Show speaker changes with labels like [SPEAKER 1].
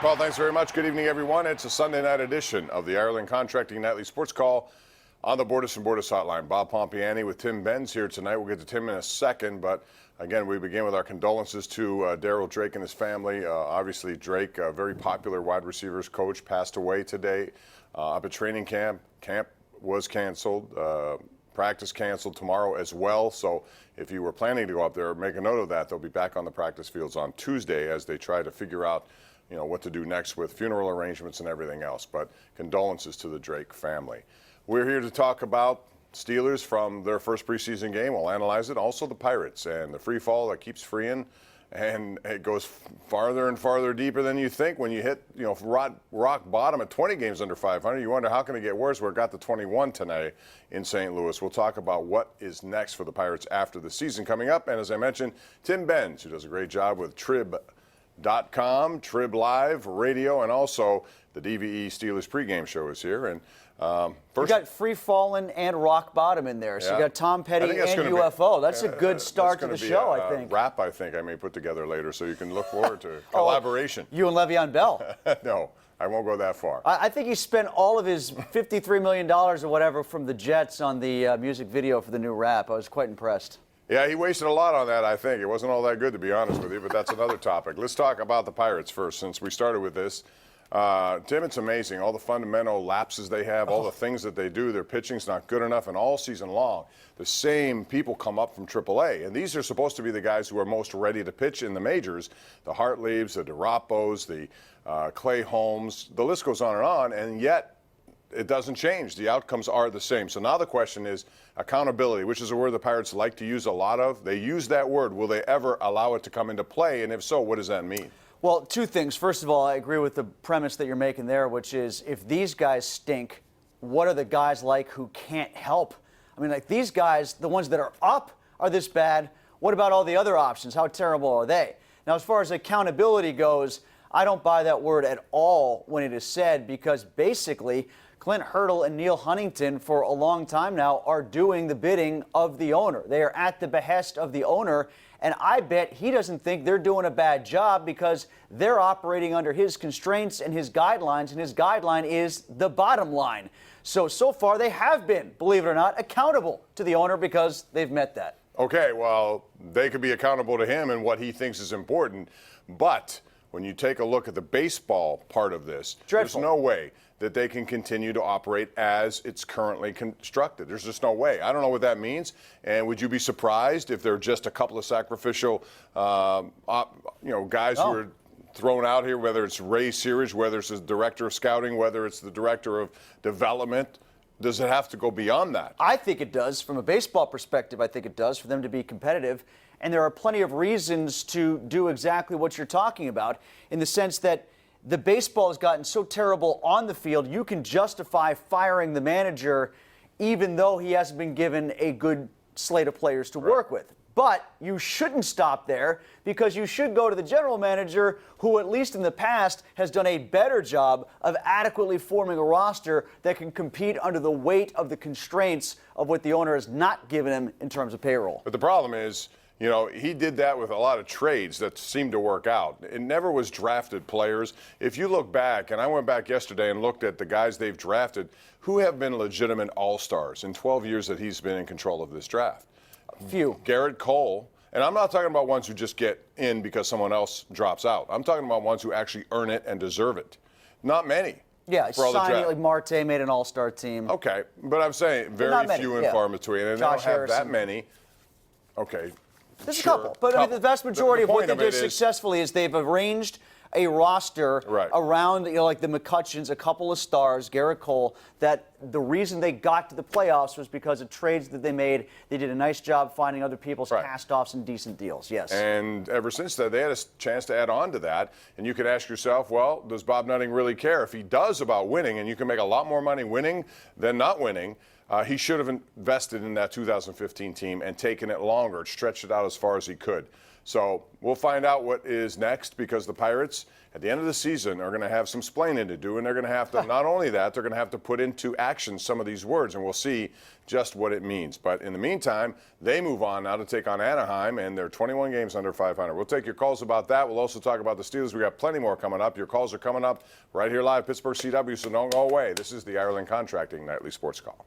[SPEAKER 1] Well, thanks very much. Good evening, everyone. It's a Sunday night edition of the Ireland Contracting Nightly Sports Call on the Borders and Borders Hotline. Bob Pompeani with Tim Benz here tonight. We'll get to Tim in a second, but again, we begin with our condolences to Darryl Drake and his family. Obviously, Drake, a very popular wide receivers coach, passed away today up at training camp. Camp was canceled. Practice canceled tomorrow as well. So if you were planning to go up there, make a note of that. They'll be back on the practice fields on Tuesday as they try to figure out what to do next with funeral arrangements and everything else. But condolences to the Drake family. We're here to talk about Steelers from their first preseason game. We'll analyze it. Also the Pirates and the free fall that keeps freeing, and it goes farther and farther deeper than you think. When you hit rock bottom at 20 games under 500, you wonder how can it get worse. We're got to 21 tonight in St. Louis. We'll talk about what is next for the Pirates after the season coming up. And as I mentioned, Tim Benz, who does a great job with Trib.com, Trib Live Radio, and also the DVE Steelers pregame show is here. And first,
[SPEAKER 2] you got Free Fallin' and Rock Bottom in there. So you got Tom Petty and UFO. That's a good start to the show, I think.
[SPEAKER 1] Rap, I think I may put together later, so you can look forward to collaboration.
[SPEAKER 2] You and Le'Veon Bell.
[SPEAKER 1] No, I won't go that far.
[SPEAKER 2] I think he spent all of his $53 million or whatever from the Jets on the music video for the new rap. I was quite impressed.
[SPEAKER 1] Yeah, he wasted a lot on that, I think. It wasn't all that good, to be honest with you, but that's another topic. Let's talk about the Pirates first, since we started with this. Tim, it's amazing. All the fundamental lapses they have, all the things that they do. Their pitching's not good enough, and all season long, the same people come up from AAA. And these are supposed to be the guys who are most ready to pitch in the majors. The Hartleaves, the DeRapos, the Clay Holmes, the list goes on, and yet it doesn't change. The outcomes are the same. So now the question is accountability, which is a word the Pirates like to use a lot of. They use that word. Will they ever allow it to come into play? And if so, what does that mean?
[SPEAKER 2] Well, two things. First of all, I agree with the premise that you're making there, which is if these guys stink, what are the guys like who can't help? I mean, like these guys, the ones that are up, are this bad. What about all the other options? How terrible are they? Now, as far as accountability goes, I don't buy that word at all when it is said, because basically Clint Hurdle and Neil Huntington for a long time now are doing the bidding of the owner. They are at the behest of the owner, and I bet he doesn't think they're doing a bad job because they're operating under his constraints and his guidelines, and his guideline is the bottom line. So far they have been, believe it or not, accountable to the owner because they've met that.
[SPEAKER 1] Okay, well, they could be accountable to him and what he thinks is important, but when you take a look at the baseball part of this,
[SPEAKER 2] Dreadful.
[SPEAKER 1] There's no way that they can continue to operate as it's currently constructed. There's just no way. I don't know what that means. And would you be surprised if there are just a couple of sacrificial, guys who are thrown out here, whether it's Ray Searage, whether it's the director of scouting, whether it's the director of development? Does it have to go beyond that?
[SPEAKER 2] I think it does. From a baseball perspective, I think it does for them to be competitive. And there are plenty of reasons to do exactly what you're talking about, in the sense that the baseball has gotten so terrible on the field, you can justify firing the manager even though he hasn't been given a good slate of players to work with. But you shouldn't stop there, because you should go to the general manager who, at least in the past, has done a better job of adequately forming a roster that can compete under the weight of the constraints of what the owner has not given him in terms of payroll.
[SPEAKER 1] But the problem is, he did that with a lot of trades that seemed to work out. It never was drafted players. If you look back, and I went back yesterday and looked at the guys they've drafted who have been legitimate all-stars in 12 years that he's been in control of this draft.
[SPEAKER 2] Few.
[SPEAKER 1] Garrett Cole, and I'm not talking about ones who just get in because someone else drops out. I'm talking about ones who actually earn it and deserve it. Not many.
[SPEAKER 2] Yeah, signing like Marte made an all-star team.
[SPEAKER 1] Okay, but I'm saying very few and far between, and
[SPEAKER 2] Josh
[SPEAKER 1] they don't have
[SPEAKER 2] Harrison.
[SPEAKER 1] that many. Okay.
[SPEAKER 2] There's a couple, but I mean, the vast majority of what they did successfully is they've arranged a roster around, like the McCutcheons, a couple of stars, Garrett Cole, that the reason they got to the playoffs was because of trades that they made. They did a nice job finding other people's cast-offs and decent deals, yes.
[SPEAKER 1] And ever since then, they had a chance to add on to that. And you could ask yourself, well, does Bob Nutting really care? If he does about winning, and you can make a lot more money winning than not winning, he should have invested in that 2015 team and taken it longer, stretched it out as far as he could. So we'll find out what is next, because the Pirates, at the end of the season, are going to have some splaining to do, and they're going to have to, not only that, they're going to have to put into action some of these words, and we'll see just what it means. But in the meantime, they move on now to take on Anaheim, and they're 21 games under 500. We'll take your calls about that. We'll also talk about the Steelers. We got plenty more coming up. Your calls are coming up right here live, Pittsburgh CW, so don't go away. This is the Ireland Contracting Nightly Sports Call.